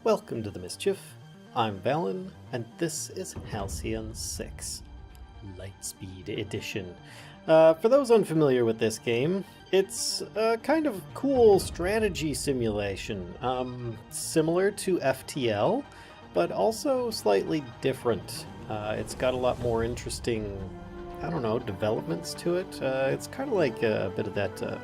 Welcome to the Mischief. I'm Vallen, and this is Halcyon 6, Lightspeed Edition. For those unfamiliar with this game, it's a kind of cool strategy simulation, similar to FTL, but also slightly different. It's got a lot more interesting, developments to it. It's kind of like a bit of that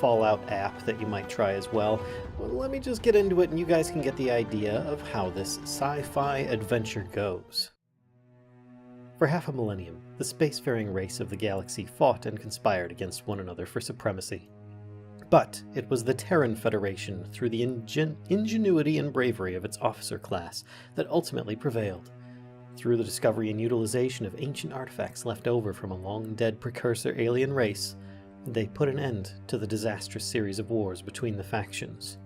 Fallout app that you might try as well. Let me just get into it and you guys can get the idea of how this sci-fi adventure goes. For half a millennium, the spacefaring race of the galaxy fought and conspired against one another for supremacy. But it was the Terran Federation, through the ingenuity and bravery of its officer class, that ultimately prevailed. Through the discovery and utilization of ancient artifacts left over from a long-dead precursor alien race, they put an end to the disastrous series of wars between the factions.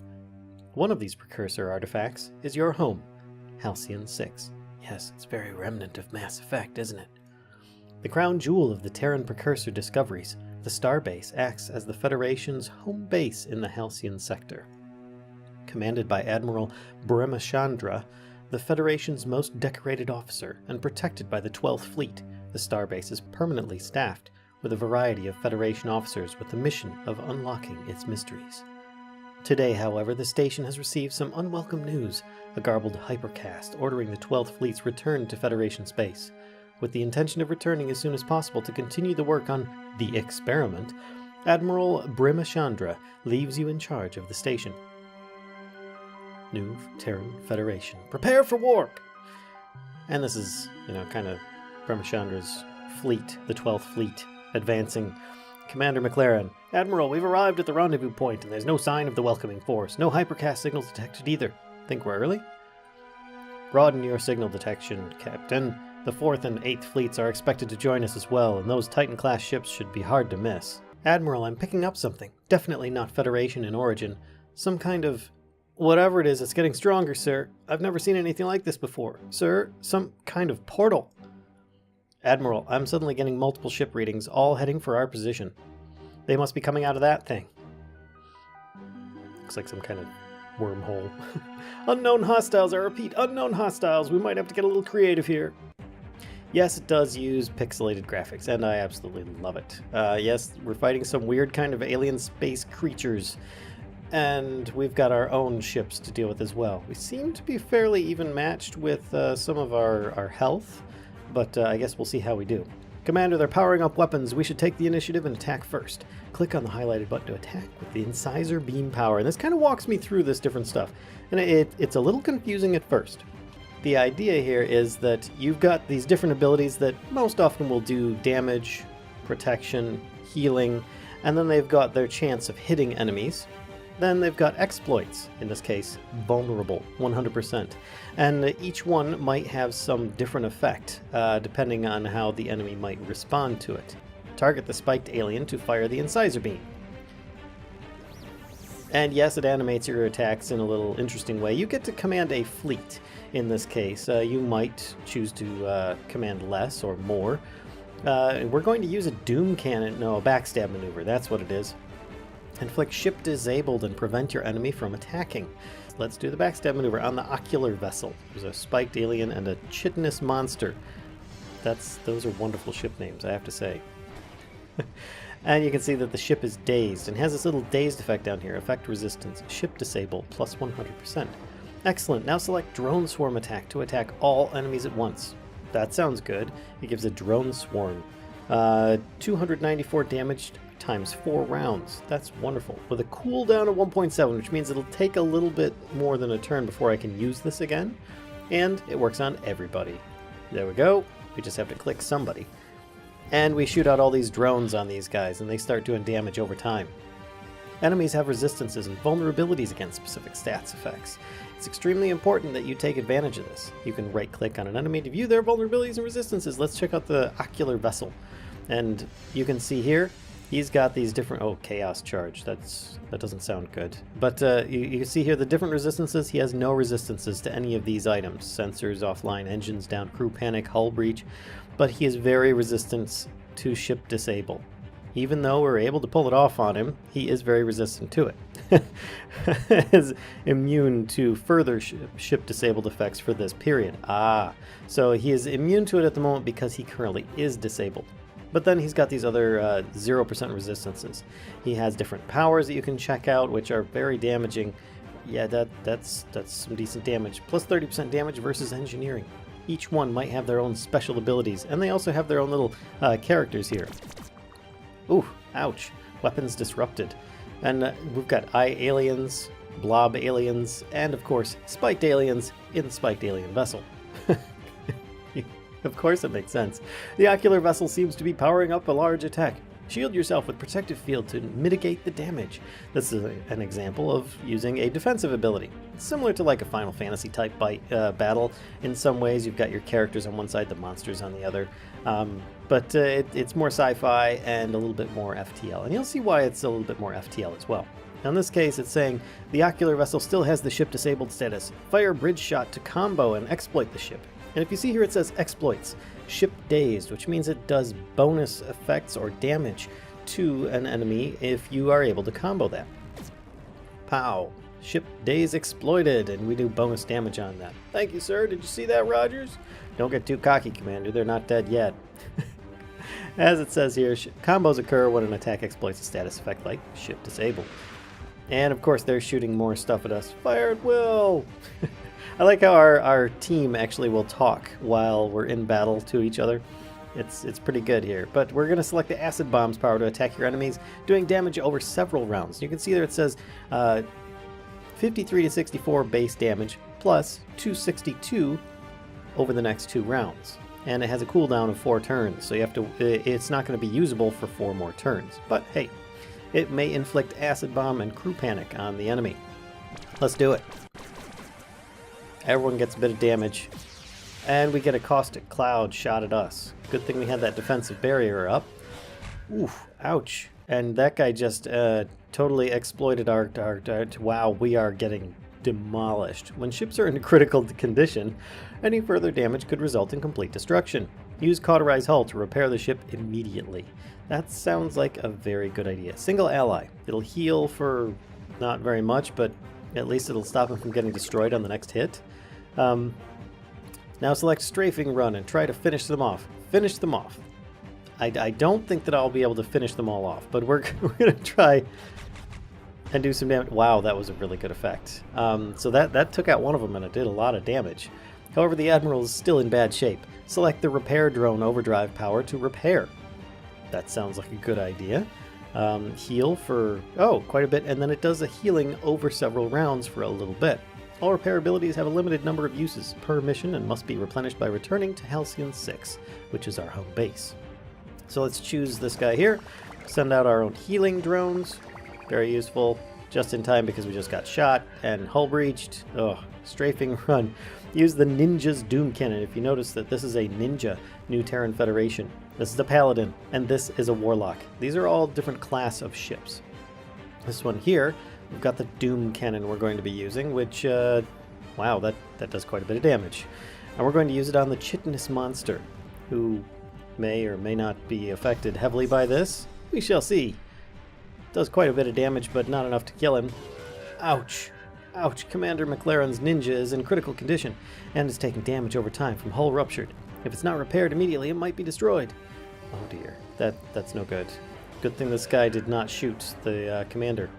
One of these precursor artifacts is your home, Halcyon 6. Yes, it's very remnant of Mass Effect, isn't it? The crown jewel of the Terran precursor discoveries, the Starbase acts as the Federation's home base in the Halcyon sector. Commanded by Admiral Brahmachandra, the Federation's most decorated officer, and protected by the 12th Fleet, the Starbase is permanently staffed with a variety of Federation officers with the mission of unlocking its mysteries. Today, however, the station has received some unwelcome news, a garbled hypercast ordering the 12th Fleet's return to Federation space. With the intention of returning as soon as possible to continue the work on the experiment, Admiral Brahmachandra leaves you in charge of the station. New Terran Federation. Prepare for warp! And this is, kind of Brahmachandra's fleet, the 12th Fleet, advancing. Commander McLaren, Admiral, we've arrived at the rendezvous point, and there's no sign of the welcoming force. No hypercast signals detected either. Think we're early? Broaden your signal detection, Captain. The 4th and 8th Fleets are expected to join us as well, and those Titan-class ships should be hard to miss. Admiral, I'm picking up something. Definitely not Federation in origin. Some kind of... whatever it is, it's getting stronger, sir. I've never seen anything like this before. Sir, some kind of portal. Admiral, I'm suddenly getting multiple ship readings, all heading for our position. They must be coming out of that thing. Looks like some kind of wormhole. Unknown hostiles, I repeat, unknown hostiles. We might have to get a little creative here. Yes, it does use pixelated graphics, and I absolutely love it. Yes, we're fighting some weird kind of alien space creatures, and we've got our own ships to deal with as well. We seem to be fairly even matched with some of our health, but I guess we'll see how we do. Commander, they're powering up weapons. We should take the initiative and attack first. Click on the highlighted button to attack with the incisor beam power. And this kind of walks me through this different stuff. And it's a little confusing at first. The idea here is that you've got these different abilities that most often will do damage, protection, healing, and then they've got their chance of hitting enemies. Then they've got exploits, in this case, vulnerable, 100%. And each one might have some different effect, depending on how the enemy might respond to it. Target the spiked alien to fire the incisor beam. And yes, it animates your attacks in a little interesting way. You get to command a fleet, in this case. You might choose to command less or more. We're going to use a doom cannon, no, a backstab maneuver, that's what it is. Inflict ship disabled and prevent your enemy from attacking. Let's do the backstab maneuver on the ocular vessel. There's a spiked alien and a chitinous monster. Those are wonderful ship names, I have to say. And you can see that the ship is dazed and has this little dazed effect down here. Effect resistance. Ship disabled plus 100%. Excellent. Now select drone swarm attack to attack all enemies at once. That sounds good. It gives a drone swarm. 294 damage times 4 rounds. That's wonderful. With a cooldown of 1.7, which means it'll take a little bit more than a turn before I can use this again. And it works on everybody. There we go. We just have to click somebody. And we shoot out all these drones on these guys, and they start doing damage over time. Enemies have resistances and vulnerabilities against specific stats effects. It's extremely important that you take advantage of this. You can right-click on an enemy to view their vulnerabilities and resistances. Let's check out the ocular vessel. And you can see here, he's got these different... oh, chaos charge. That doesn't sound good. But you can see here the different resistances. He has no resistances to any of these items. Sensors, offline, engines down, crew panic, hull breach. But he is very resistant to ship disable. Even though we're able to pull it off on him, he is very resistant to it. Is immune to further ship disabled effects for this period. So he is immune to it at the moment because he currently is disabled. But then he's got these other 0% resistances. He has different powers that you can check out, which are very damaging. Yeah, that's some decent damage. Plus 30% damage versus engineering. Each one might have their own special abilities, and they also have their own little characters here. Ooh, ouch. Weapons disrupted. And we've got eye aliens, blob aliens, and of course, spiked aliens in the spiked alien vessel. Of course it makes sense. The ocular vessel seems to be powering up a large attack. Shield yourself with protective field to mitigate the damage. This is an example of using a defensive ability. It's similar to like a Final Fantasy type battle. In some ways you've got your characters on one side, the monsters on the other. But it's more sci-fi and a little bit more FTL. And you'll see why it's a little bit more FTL as well. Now in this case it's saying the ocular vessel still has the ship disabled status. Fire bridge shot to combo and exploit the ship. And if you see here it says exploits, ship dazed, which means it does bonus effects or damage to an enemy if you are able to combo that. Pow! Ship daze exploited, and we do bonus damage on that. Thank you, sir. Did you see that, Rogers? Don't get too cocky, Commander. They're not dead yet. As it says here, combos occur when an attack exploits a status effect like ship disabled. And of course they're shooting more stuff at us. Fire at will! I like how our team actually will talk while we're in battle to each other. It's pretty good here. But we're going to select the acid bomb's power to attack your enemies, doing damage over several rounds. You can see there it says 53 to 64 base damage plus 262 over the next 2 rounds. And it has a cooldown of 4 turns, so you have to. It's not going to be usable for 4 more turns. But hey, it may inflict acid bomb and crew panic on the enemy. Let's do it. Everyone gets a bit of damage, and we get a caustic cloud shot at us. Good thing we had that defensive barrier up. Oof, ouch. And that guy just totally exploited our wow, we are getting demolished. When ships are in critical condition, any further damage could result in complete destruction. Use Cauterize Hull to repair the ship immediately. That sounds like a very good idea. Single ally. It'll heal for not very much, but at least it'll stop him from getting destroyed on the next hit. Now select Strafing Run and try to finish them off. Finish them off. I don't think that I'll be able to finish them all off, but we're going to try and do some damage. Wow, that was a really good effect. So that took out one of them, and it did a lot of damage. However, the Admiral is still in bad shape. Select the Repair Drone Overdrive power to repair. That sounds like a good idea. Heal for, quite a bit, and then it does a healing over several rounds for a little bit. All repair abilities have a limited number of uses per mission and must be replenished by returning to Halcyon 6, which is our home base. So let's choose this guy here, send out our own healing drones, very useful, just in time because we just got shot and hull breached. Strafing Run. Use the Ninja's Doom Cannon. If you notice that this is a Ninja, New Terran Federation. This is a Paladin, and this is a Warlock. These are all different class of ships. This one here, we've got the Doom Cannon we're going to be using, which, wow, that does quite a bit of damage. And we're going to use it on the chitinous monster, who may or may not be affected heavily by this. We shall see. Does quite a bit of damage, but not enough to kill him. Ouch. Ouch. Commander McLaren's Ninja is in critical condition, and is taking damage over time from hull ruptured. If it's not repaired immediately, it might be destroyed. Oh dear. That's no good. Good thing this guy did not shoot the commander.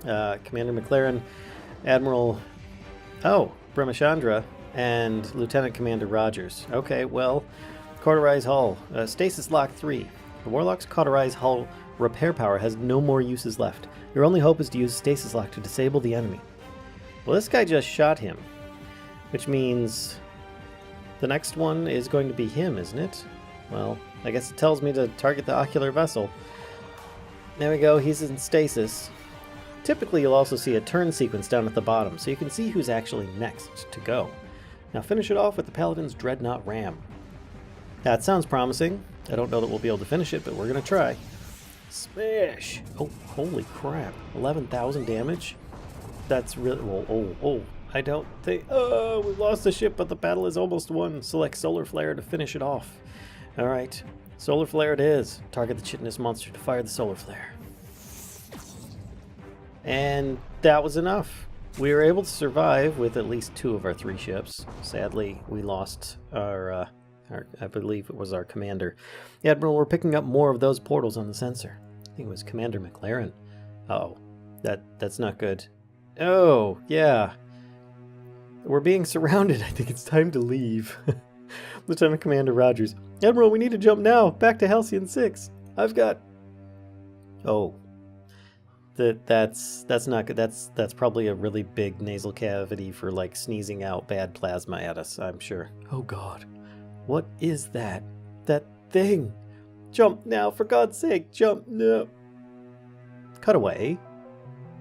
Commander McLaren, Admiral Brahmachandra, and Lieutenant Commander Rogers. Okay, well, Cauterize Hull. Stasis Lock 3. The Warlock's Cauterize Hull repair power has no more uses left. Your only hope is to use Stasis Lock to disable the enemy. Well, this guy just shot him, which means the next one is going to be him, isn't it? Well, I guess it tells me to target the ocular vessel. There we go, he's in stasis. Typically, you'll also see a turn sequence down at the bottom, so you can see who's actually next to go. Now finish it off with the Paladin's Dreadnought Ram. That sounds promising. I don't know that we'll be able to finish it, but we're going to try. Smash! Oh, holy crap. 11,000 damage? That's really... I don't think... we lost the ship, but the battle is almost won. Select Solar Flare to finish it off. Alright. Solar flare it is. Target the chitinous monster to fire the solar flare. And that was enough. We were able to survive with at least 2 of our 3 ships. Sadly, we lost our I believe it was our commander. The Admiral, we're picking up more of those portals on the sensor. I think it was Commander McLaren. Uh-oh. That's not good. Oh, yeah. We're being surrounded. I think it's time to leave. Lieutenant Commander Rogers. Admiral, we need to jump now. Back to Halcyon 6. I've got... Oh. That's not good. That's probably a really big nasal cavity for, like, sneezing out bad plasma at us, I'm sure. Oh, God. What is that? That thing? Jump now, for God's sake. Jump now. Cut away.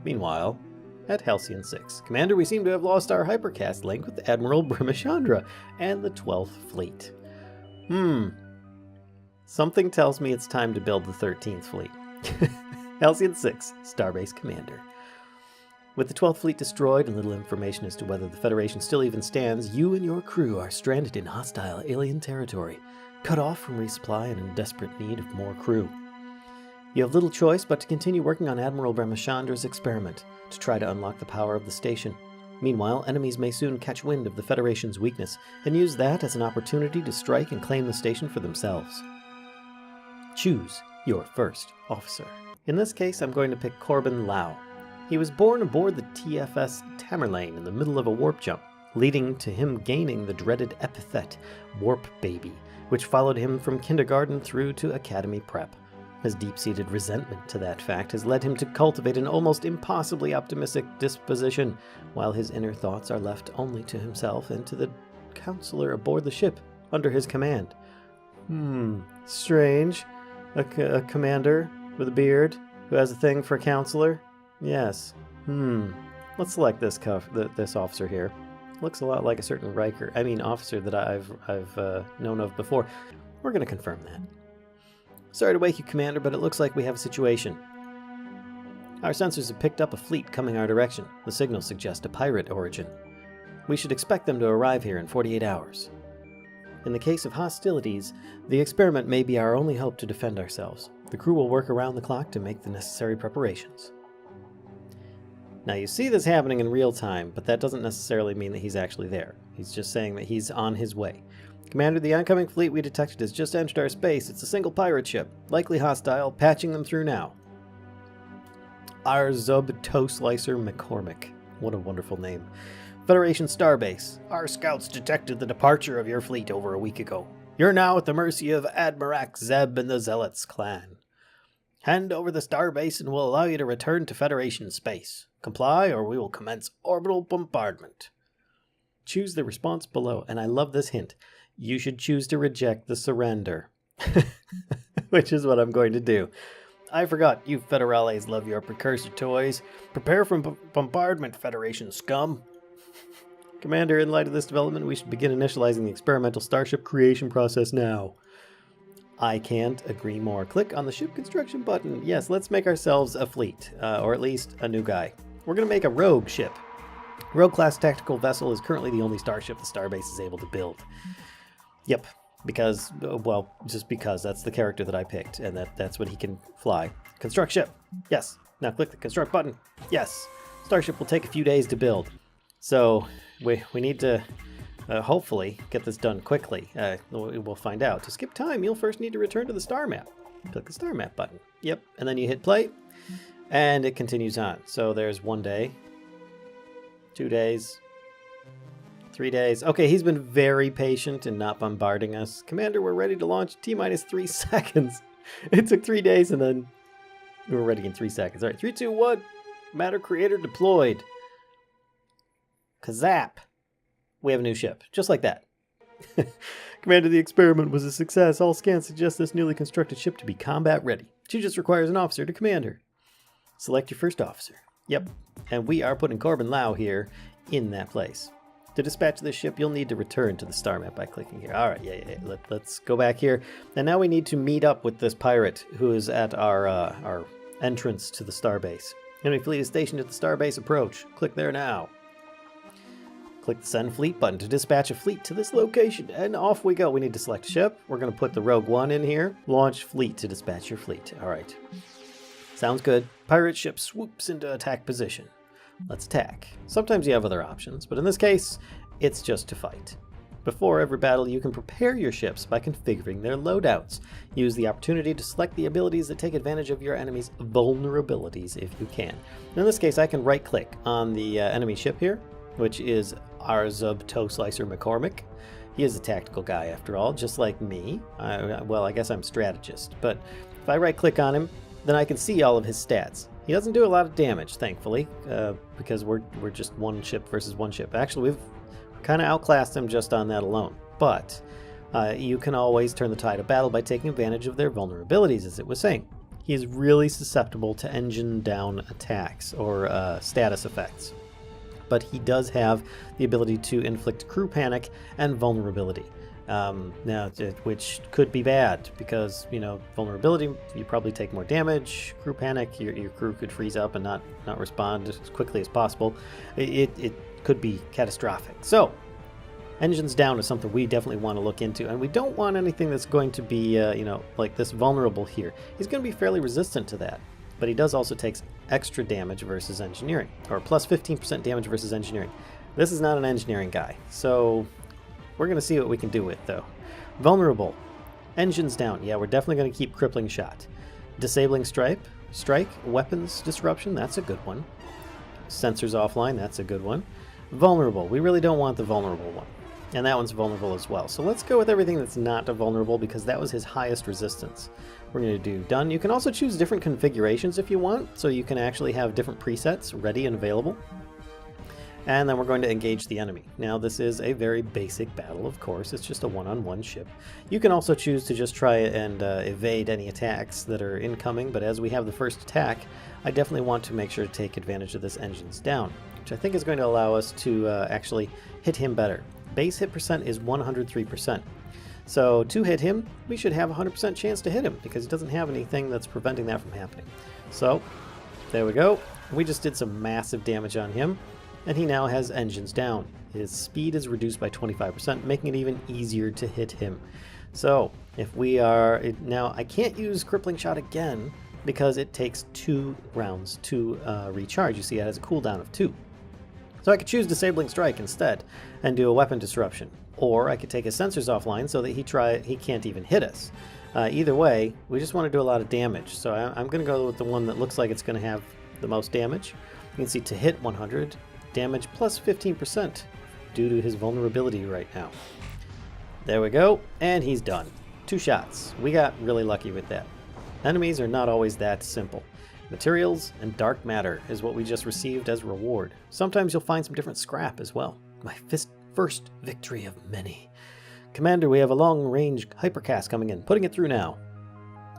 Meanwhile, at Halcyon 6. Commander, we seem to have lost our hypercast link with Admiral Brimachandra and the 12th Fleet. Something tells me it's time to build the 13th Fleet. Halcyon 6, Starbase Commander. With the 12th Fleet destroyed and little information as to whether the Federation still even stands, you and your crew are stranded in hostile alien territory, cut off from resupply and in desperate need of more crew. You have little choice but to continue working on Admiral Brimachandra's experiment, to try to unlock the power of the station. Meanwhile, enemies may soon catch wind of the Federation's weakness, and use that as an opportunity to strike and claim the station for themselves. Choose your first officer. In this case, I'm going to pick Corbin Lau. He was born aboard the TFS Tamerlane in the middle of a warp jump, leading to him gaining the dreaded epithet, Warp Baby, which followed him from kindergarten through to academy prep. His deep-seated resentment to that fact has led him to cultivate an almost impossibly optimistic disposition, while his inner thoughts are left only to himself and to the counselor aboard the ship under his command. Strange. A commander with a beard who has a thing for a counselor? Yes. Let's select this this officer here. Looks a lot like a certain officer that I've known of before. We're going to confirm that. Sorry to wake you, Commander, but it looks like we have a situation. Our sensors have picked up a fleet coming our direction. The signals suggest a pirate origin. We should expect them to arrive here in 48 hours. In the case of hostilities, the experiment may be our only hope to defend ourselves. The crew will work around the clock to make the necessary preparations. Now you see this happening in real time, but that doesn't necessarily mean that he's actually there. He's just saying that he's on his way. Commander, the oncoming fleet we detected has just entered our space. It's a single pirate ship, likely hostile, patching them through now. Our Zub Toe Slicer McCormick. What a wonderful name. Federation Starbase. Our scouts detected the departure of your fleet over a week ago. You're now at the mercy of Admirak Zeb and the Zealots clan. Hand over the starbase and we'll allow you to return to Federation space. Comply or we will commence orbital bombardment. Choose the response below, and I love this hint. You should choose to reject the surrender. Which is what I'm going to do. I forgot, you Federales love your precursor toys. Prepare for bombardment, Federation scum. Commander, in light of this development, we should begin initializing the experimental starship creation process now. I can't agree more. Click on the ship construction button. Yes, let's make ourselves a fleet, or at least a new guy. We're going to make a rogue ship. Rogue-class tactical vessel is currently the only starship the Starbase is able to build. Yep, because, well, just because that's the character that I picked, and that's what he can fly. Construct ship. Yes. Now click the construct button. Yes. Starship will take a few days to build. So we need to hopefully get this done quickly. We'll find out. To skip time, you'll first need to return to the star map. Click the star map button. Yep, and then you hit play, and it continues on. So there's 1 day, 2 days, 3 days. Okay, he's been very patient in not bombarding us. Commander, we're ready to launch T-minus 3 seconds. It took 3 days, and then we were ready in 3 seconds. All right, 3, 2, 1. Matter creator deployed. Kazap. We have a new ship. Just like that. Commander, the experiment was a success. All scans suggest this newly constructed ship to be combat ready. She just requires an officer to command her. Select your first officer. Yep. And we are putting Corbin Lau here in that place. To dispatch this ship, you'll need to return to the star map by clicking here. All right, yeah. Let's go back here. And now we need to meet up with this pirate who is at our entrance to the starbase. Enemy fleet is stationed at the starbase approach. Click there now. click the Send Fleet button to dispatch a fleet to this location, and off we go. We need to select a ship. We're going to put the Rogue One in here. Launch fleet to dispatch your fleet. All right. Sounds good. Pirate ship swoops into attack position. Let's attack. Sometimes you have other options, but in this case, it's just to fight. Before every battle, you can prepare your ships by configuring their loadouts. Use the opportunity to select the abilities that take advantage of your enemy's vulnerabilities if you can. In this case, I can right-click on the enemy ship here, which is Arzub Toe Slicer McCormick. He is a tactical guy, after all, just like me. Well, I guess I'm strategist, but if I right-click on him, then I can see all of his stats. He doesn't do a lot of damage, thankfully, because we're just one ship versus one ship. Actually, we've kind of outclassed him just on that alone. But you can always turn the tide of battle by taking advantage of their vulnerabilities, as it was saying. He is really susceptible to engine down attacks or status effects. But he does have the ability to inflict crew panic and vulnerability. Which could be bad because, vulnerability, you probably take more damage. Crew panic, your crew could freeze up and not respond as quickly as possible. It could be catastrophic. So, engines down is something we definitely want to look into, and we don't want anything that's going to be, like this vulnerable here. He's going to be fairly resistant to that, but he does also take extra damage versus engineering, or plus 15% damage versus engineering. This is not an engineering guy, so we're going to see what we can do with, though. Vulnerable. Engines down. Yeah, we're definitely going to keep crippling shot. Disabling strike. Weapons disruption. That's a good one. Sensors offline. That's a good one. Vulnerable. We really don't want the vulnerable one. And that one's vulnerable as well. So let's go with everything that's not vulnerable because that was his highest resistance. We're going to do done. You can also choose different configurations if you want, so you can actually have different presets ready and available. And then we're going to engage the enemy. Now, this is a very basic battle, of course. It's just a one-on-one ship. You can also choose to just try and evade any attacks that are incoming, but as we have the first attack, I definitely want to make sure to take advantage of this engines down, which I think is going to allow us to actually hit him better. Base hit percent is 103%. So to hit him, we should have a 100% chance to hit him because he doesn't have anything that's preventing that from happening. So there we go. We just did some massive damage on him. And he now has engines down. His speed is reduced by 25%, making it even easier to hit him. So, if we are... Now, I can't use Crippling Shot again because it takes 2 rounds to recharge. You see, it has a cooldown of 2. So I could choose Disabling Strike instead and do a weapon disruption. Or I could take his sensors offline so that he can't even hit us. Either way, we just want to do a lot of damage. So I'm going to go with the one that looks like it's going to have the most damage. You can see to hit 100... damage plus 15% due to his vulnerability right now. There we go, and he's done. 2 shots. We got really lucky with that. Enemies are not always that simple. Materials and dark matter is what we just received as reward. Sometimes you'll find some different scrap as well. My first victory of many. Commander, we have a long-range hypercast coming in. Putting it through now.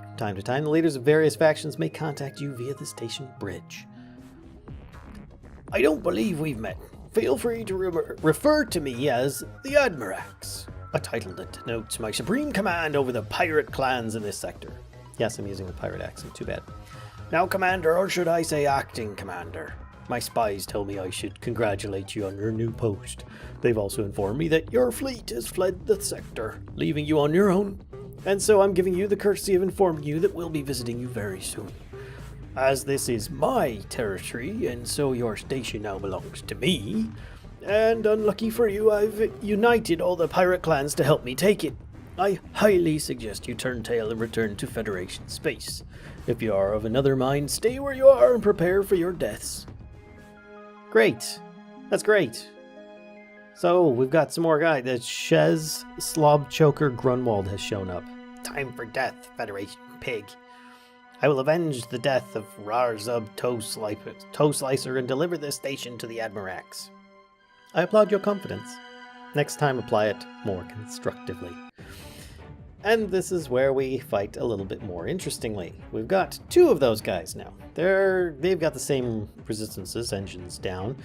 From time to time, the leaders of various factions may contact you via the station bridge. I don't believe we've met. Feel free to refer to me as the Admirax, a title that denotes my supreme command over the pirate clans in this sector. Yes, I'm using a pirate accent, too bad. Now, Commander, or should I say acting Commander? My spies tell me I should congratulate you on your new post. They've also informed me that your fleet has fled the sector, leaving you on your own. And so I'm giving you the courtesy of informing you that we'll be visiting you very soon. As this is my territory, and so your station now belongs to me, and unlucky for you, I've united all the pirate clans to help me take it. I highly suggest you turn tail and return to Federation space. If you are of another mind, stay where you are and prepare for your deaths. Great. That's great. So, we've got some more guys. The Shez Slobchoker Grunwald has shown up. Time for death, Federation pig. I will avenge the death of Rarzub Toe Slicer and deliver this station to the Admirax. I applaud your confidence. Next time, apply it more constructively. And this is where we fight a little bit more interestingly. We've got 2 of those guys now. They've got the same resistances, engines down.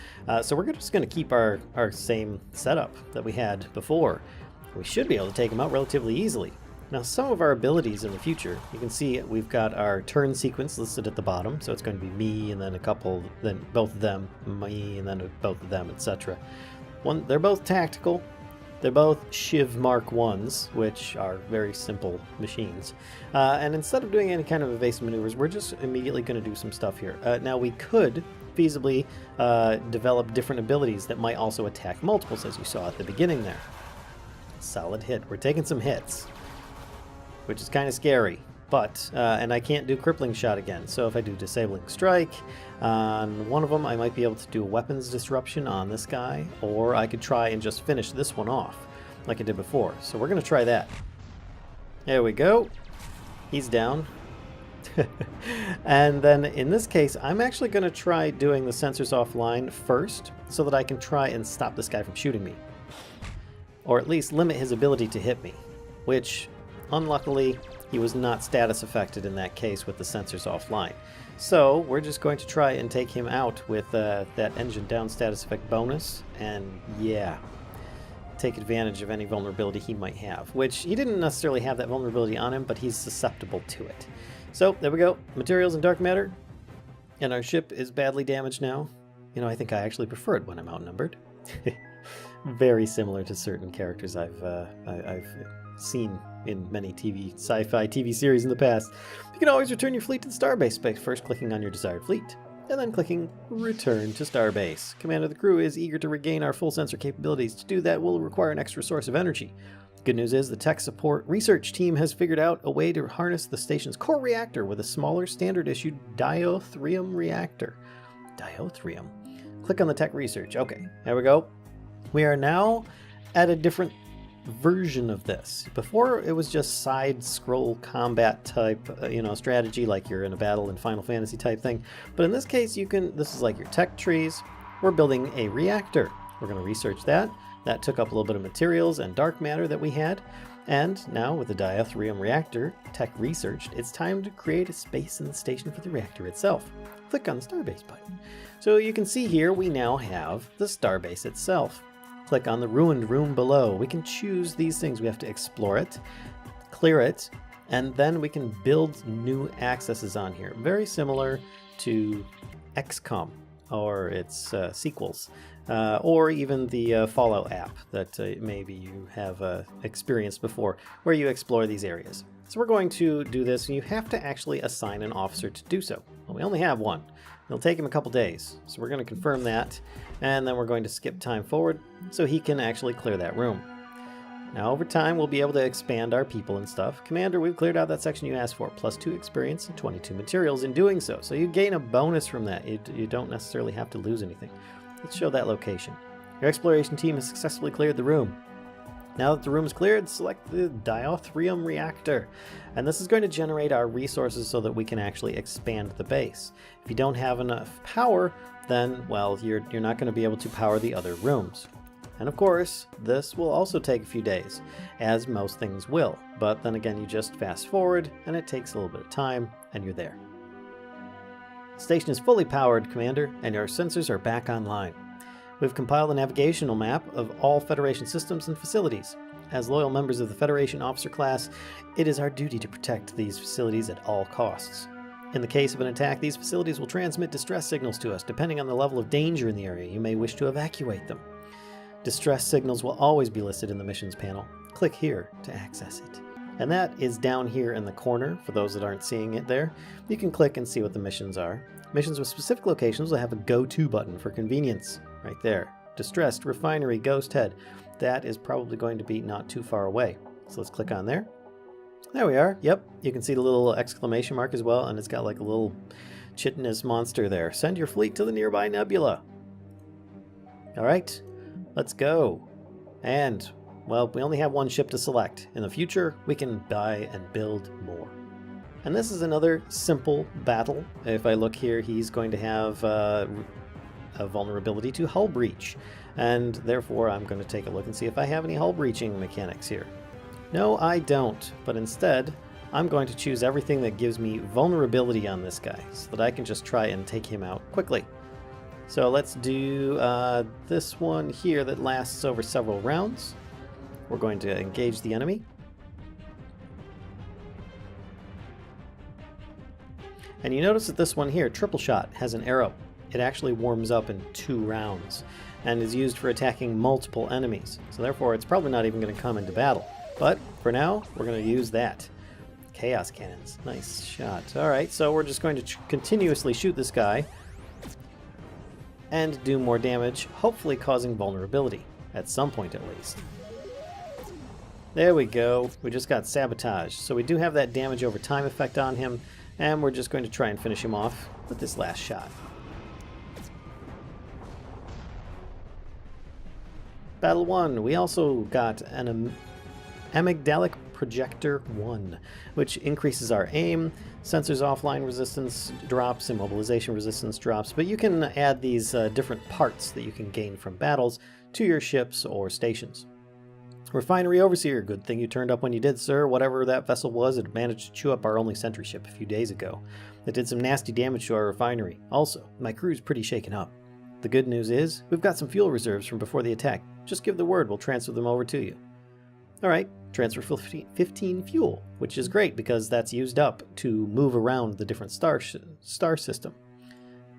So we're just going to keep our same setup that we had before. We should be able to take them out relatively easily. Now, some of our abilities in the future, you can see we've got our turn sequence listed at the bottom. So it's going to be me and then a couple, then both of them, me and then both of them, etc. They're both tactical. They're both Shiv Mark 1s, which are very simple machines. And instead of doing any kind of evasive maneuvers, we're just immediately going to do some stuff here. Now, we could feasibly develop different abilities that might also attack multiples, as you saw at the beginning there. Solid hit. We're taking some hits, which is kind of scary. But, and I can't do Crippling Shot again, so if I do Disabling Strike on one of them, I might be able to do a Weapons Disruption on this guy, or I could try and just finish this one off, like I did before. So we're going to try that. There we go. He's down. And then in this case, I'm actually going to try doing the sensors offline first, so that I can try and stop this guy from shooting me. Or at least limit his ability to hit me, which, unluckily, he was not status affected in that case with the sensors offline. So we're just going to try and take him out with that engine down status effect bonus, and yeah, take advantage of any vulnerability he might have, which he didn't necessarily have that vulnerability on him, but he's susceptible to it. So there we go, materials and dark matter, and our ship is badly damaged now. You know, I think I actually prefer it when I'm outnumbered. Very similar to certain characters I've seen in many sci-fi TV series in the past. You can always return your fleet to the starbase by first clicking on your desired fleet, and then clicking Return to Starbase. Commander of the crew is eager to regain our full sensor capabilities. To do that, we'll require an extra source of energy. Good news is the tech support research team has figured out a way to harness the station's core reactor with a smaller standard-issued diatherium reactor. Diatherium. Click on the tech research. Okay, there we go. We are now at a different version of this. Before, it was just side-scroll combat type, strategy, like you're in a battle in Final Fantasy type thing. But in this case, this is like your tech trees. We're building a reactor. We're going to research that. That took up a little bit of materials and dark matter that we had. And now, with the diatherium reactor tech researched, it's time to create a space in the station for the reactor itself. Click on the Starbase button. So you can see here, we now have the Starbase itself. Click on the ruined room below. We can choose these things. We have to explore it, clear it, and then we can build new accesses on here. Very similar to XCOM or its sequels, or even the Fallout app that maybe you have experienced before, where you explore these areas. So we're going to do this, and you have to actually assign an officer to do so. Well, we only have one. It'll take him a couple days, so we're going to confirm that, and then we're going to skip time forward so he can actually clear that room. Now, over time, we'll be able to expand our people and stuff. Commander, we've cleared out that section you asked for, plus 2 experience and 22 materials in doing so. So you gain a bonus from that. You don't necessarily have to lose anything. Let's show that location. Your exploration team has successfully cleared the room. Now that the room is cleared, select the diatherium reactor. And this is going to generate our resources so that we can actually expand the base. If you don't have enough power, then, well, you're not going to be able to power the other rooms. And of course, this will also take a few days, as most things will. But then again, you just fast forward, and it takes a little bit of time, and you're there. The station is fully powered, Commander, and your sensors are back online. We've compiled a navigational map of all Federation systems and facilities. As loyal members of the Federation officer class, it is our duty to protect these facilities at all costs. In the case of an attack, these facilities will transmit distress signals to us. Depending on the level of danger in the area, you may wish to evacuate them. Distress signals will always be listed in the missions panel. Click here to access it. And that is down here in the corner, for those that aren't seeing it there. You can click and see what the missions are. Missions with specific locations will have a go-to button for convenience. Right there. Distressed Refinery Ghost Head. That is probably going to be not too far away. So let's click on there. There we are. Yep. You can see the little exclamation mark as well, and it's got like a little chitinous monster there. Send your fleet to the nearby nebula. Alright. Let's go. And, well, we only have one ship to select. In the future, we can buy and build more. And this is another simple battle. If I look here, he's going to have a vulnerability to hull breach, and therefore I'm going to take a look and see if I have any hull breaching mechanics here. No, I don't, but instead I'm going to choose everything that gives me vulnerability on this guy so that I can just try and take him out quickly. So let's do this one here that lasts over several rounds. We're going to engage the enemy. And you notice that this one here, triple shot, has an arrow. It actually warms up in 2 rounds. and is used for attacking multiple enemies. So therefore it's probably not even going to come into battle. But for now, we're going to use that. Chaos cannons. Nice shot. Alright, so we're just going to continuously shoot this guy and do more damage, hopefully causing vulnerability, at some point at least. There we go. We just got sabotage. So we do have that damage over time effect on him, and we're just going to try and finish him off with this last shot. Battle 1. We also got an amygdalic projector 1, which increases our aim, sensors offline resistance drops, immobilization resistance drops, but you can add these different parts that you can gain from battles to your ships or stations. Refinery Overseer, good thing you turned up when you did, sir. Whatever that vessel was, it managed to chew up our only sentry ship a few days ago. It did some nasty damage to our refinery. Also, my crew's pretty shaken up. The good news is, we've got some fuel reserves from before the attack. Just give the word, we'll transfer them over to you. Alright, transfer 15 fuel, which is great because that's used up to move around the different star system.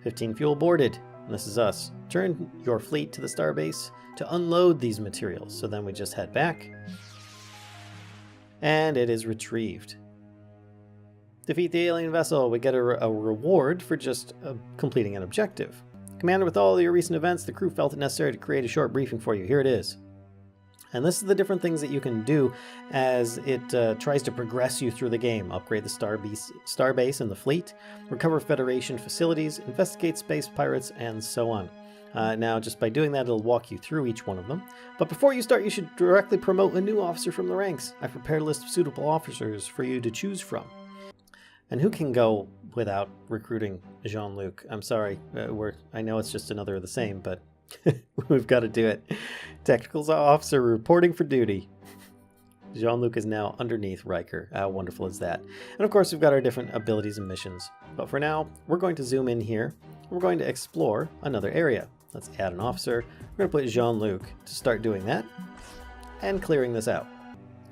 15 fuel boarded, and this is us. Turn your fleet to the starbase to unload these materials. So then we just head back, and it is retrieved. Defeat the alien vessel. We get a reward for just completing an objective. Commander, with all your recent events, the crew felt it necessary to create a short briefing for you. Here it is. And this is the different things that you can do as it tries to progress you through the game. Upgrade the starbase and the fleet, recover Federation facilities, investigate space pirates, and so on. Now, just by doing that, it'll walk you through each one of them. But before you start, you should directly promote a new officer from the ranks. I've prepared a list of suitable officers for you to choose from. And who can go without recruiting Jean-Luc? I'm sorry, I know it's just another of the same, but we've got to do it. Technical officer reporting for duty. Jean-Luc is now underneath Riker. How wonderful is that? And of course, we've got our different abilities and missions. But for now, we're going to zoom in here. We're going to explore another area. Let's add an officer. We're going to put Jean-Luc to start doing that and clearing this out.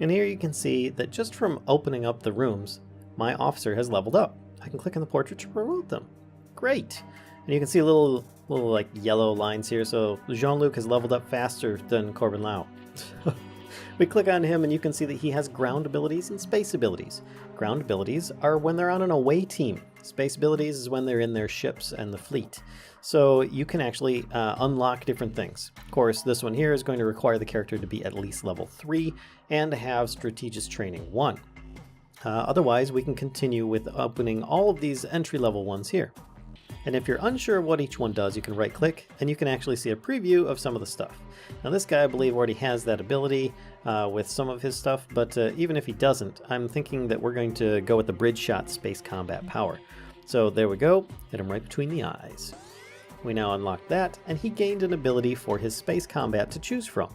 And here you can see that just from opening up the rooms, my officer has leveled up. I can click on the portrait to promote them. Great. And you can see little like yellow lines here. So Jean-Luc has leveled up faster than Corbin Lau. We click on him and you can see that he has ground abilities and space abilities. Ground abilities are when they're on an away team. Space abilities is when they're in their ships and the fleet. So you can actually unlock different things. Of course, this one here is going to require the character to be at least level 3 and have strategist training 1. Otherwise, we can continue with opening all of these entry-level ones here. And if you're unsure what each one does, you can right-click, and you can actually see a preview of some of the stuff. Now this guy, I believe, already has that ability with some of his stuff, but even if he doesn't, I'm thinking that we're going to go with the bridge shot space combat power. So there we go, hit him right between the eyes. We now unlock that, and he gained an ability for his space combat to choose from,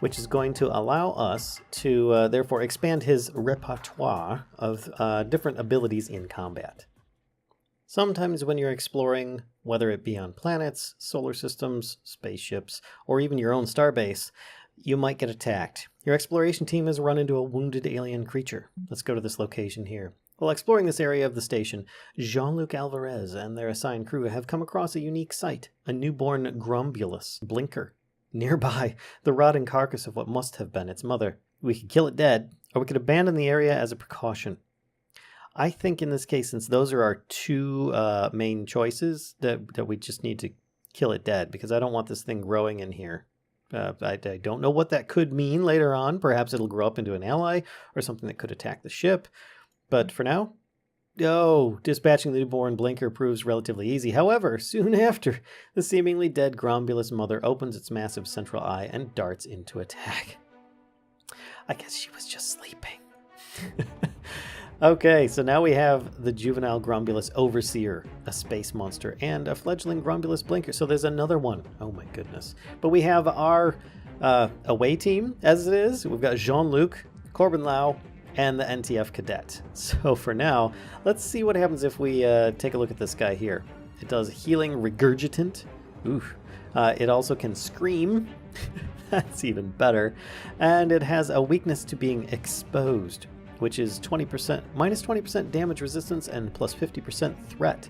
which is going to allow us to therefore expand his repertoire of different abilities in combat. Sometimes when you're exploring, whether it be on planets, solar systems, spaceships, or even your own starbase, you might get attacked. Your exploration team has run into a wounded alien creature. Let's go to this location here. While exploring this area of the station, Jean-Luc Alvarez and their assigned crew have come across a unique sight, a newborn grumbulous blinker. Nearby, the rotting carcass of what must have been its mother. We could kill it dead, or we could abandon the area as a precaution. I think in this case, since those are our two main choices, that we just need to kill it dead, because I don't want this thing growing in here. I don't know what that could mean later on. Perhaps it'll grow up into an ally, or something that could attack the ship. But for now, dispatching the newborn blinker proves relatively easy. However, soon after, the seemingly dead grumbulous mother opens its massive central eye and darts into attack. I guess she was just sleeping. Okay, so now we have the juvenile grumbulous overseer, a space monster, and a fledgling grumbulous blinker. So there's another one. Oh my goodness. But we have our away team, as it is. We've got Jean-Luc, Corbin Lau, and the NTF cadet. So for now, let's see what happens if we take a look at this guy here. It does healing regurgitant. Ooh. It also can scream. That's even better. And it has a weakness to being exposed, which is minus 20% damage resistance and plus 50% threat.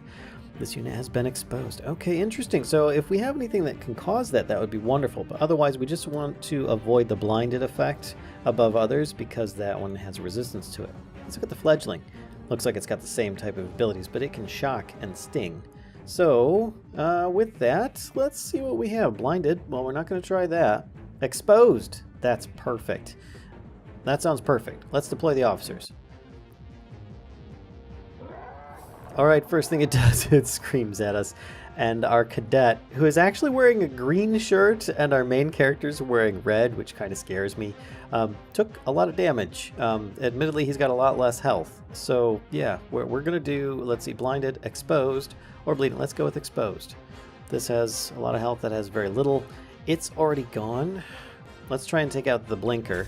This unit has been exposed. Okay, interesting. So if we have anything that can cause that, that would be wonderful. But otherwise, we just want to avoid the blinded effect above others because that one has resistance to it. Let's look at the fledgling. Looks like it's got the same type of abilities, but it can shock and sting. So with that, let's see what we have. Blinded. Well, we're not going to try that. Exposed. That's perfect. That sounds perfect. Let's deploy the officers. Alright, first thing it does, it screams at us. And our cadet, who is actually wearing a green shirt, and our main character's wearing red, which kind of scares me, took a lot of damage. Admittedly, he's got a lot less health. So, yeah, we're going to do, let's see, blinded, exposed, or bleeding. Let's go with exposed. This has a lot of health, that has very little. It's already gone. Let's try and take out the blinker.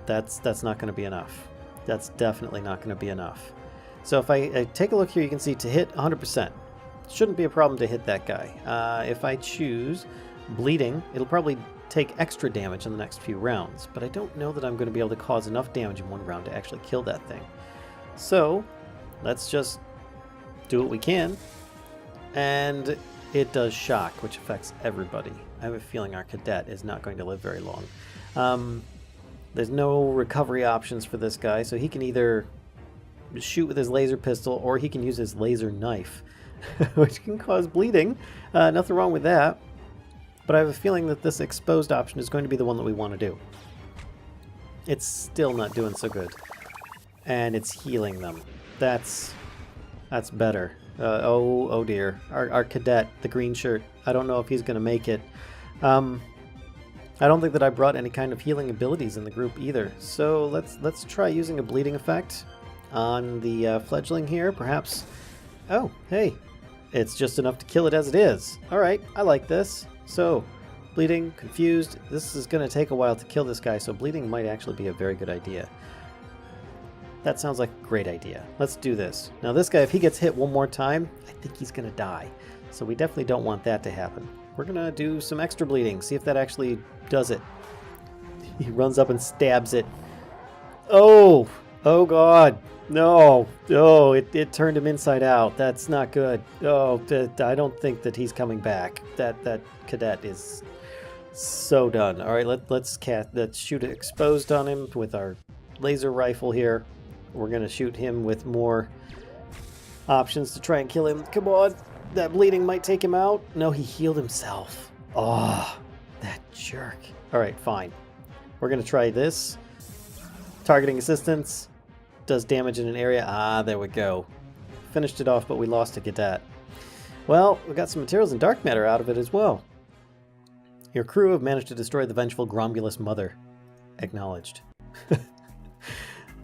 That's not going to be enough. That's definitely not going to be enough. So if I take a look here, you can see to hit 100%. Shouldn't be a problem to hit that guy. If I choose bleeding, it'll probably take extra damage in the next few rounds, but I don't know that I'm going to be able to cause enough damage in one round to actually kill that thing. So let's just do what we can. And it does shock, which affects everybody. I have a feeling our cadet is not going to live very long. There's no recovery options for this guy, so he can either shoot with his laser pistol, or he can use his laser knife, which can cause bleeding. Nothing wrong with that. But I have a feeling that this exposed option is going to be the one that we want to do. It's still not doing so good. And it's healing them. That's better. Oh dear. Our cadet, the green shirt, I don't know if he's going to make it. I don't think that I brought any kind of healing abilities in the group either. So let's try using a bleeding effect on the fledgling here, perhaps. Oh, hey, it's just enough to kill it as it is. All right, I like this. So, bleeding, confused. This is going to take a while to kill this guy, so bleeding might actually be a very good idea. That sounds like a great idea. Let's do this. Now, this guy, if he gets hit one more time, I think he's going to die. So we definitely don't want that to happen. We're going to do some extra bleeding, see if that actually does it. He runs up and stabs it. Oh! Oh, God. No, oh, it turned him inside out. That's not good. Oh, I don't think that he's coming back. That cadet is so done. All right, let's shoot it exposed on him with our laser rifle here. We're gonna shoot him with more options to try and kill him. Come on, that bleeding might take him out. No, he healed himself. Oh, that jerk. All right, fine. We're gonna try this. Targeting assistance. Does damage in an area. Ah, there we go. Finished it off, but we lost a cadet. Well, we got some materials and dark matter out of it as well. Your crew have managed to destroy the vengeful Gromulus mother. Acknowledged.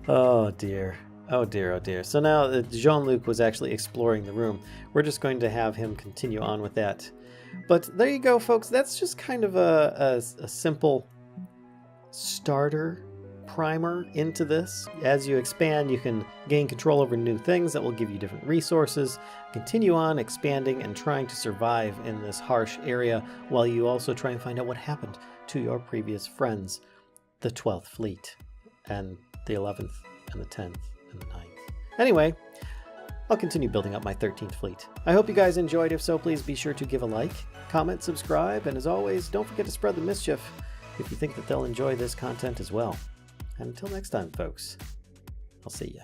Oh dear. Oh dear, oh dear. So now Jean-Luc was actually exploring the room. We're just going to have him continue on with that. But there you go, folks. That's just kind of a simple starter primer into this. As you expand, you can gain control over new things that will give you different resources, continue on expanding and trying to survive in this harsh area, while you also try and find out what happened to your previous friends, the 12th Fleet, and the 11th, and the 10th, and the 9th. Anyway, I'll continue building up my 13th Fleet. I hope you guys enjoyed. If so, please be sure to give a like, comment, subscribe, and as always, don't forget to spread the mischief if you think that they'll enjoy this content as well. And until next time, folks, I'll see ya.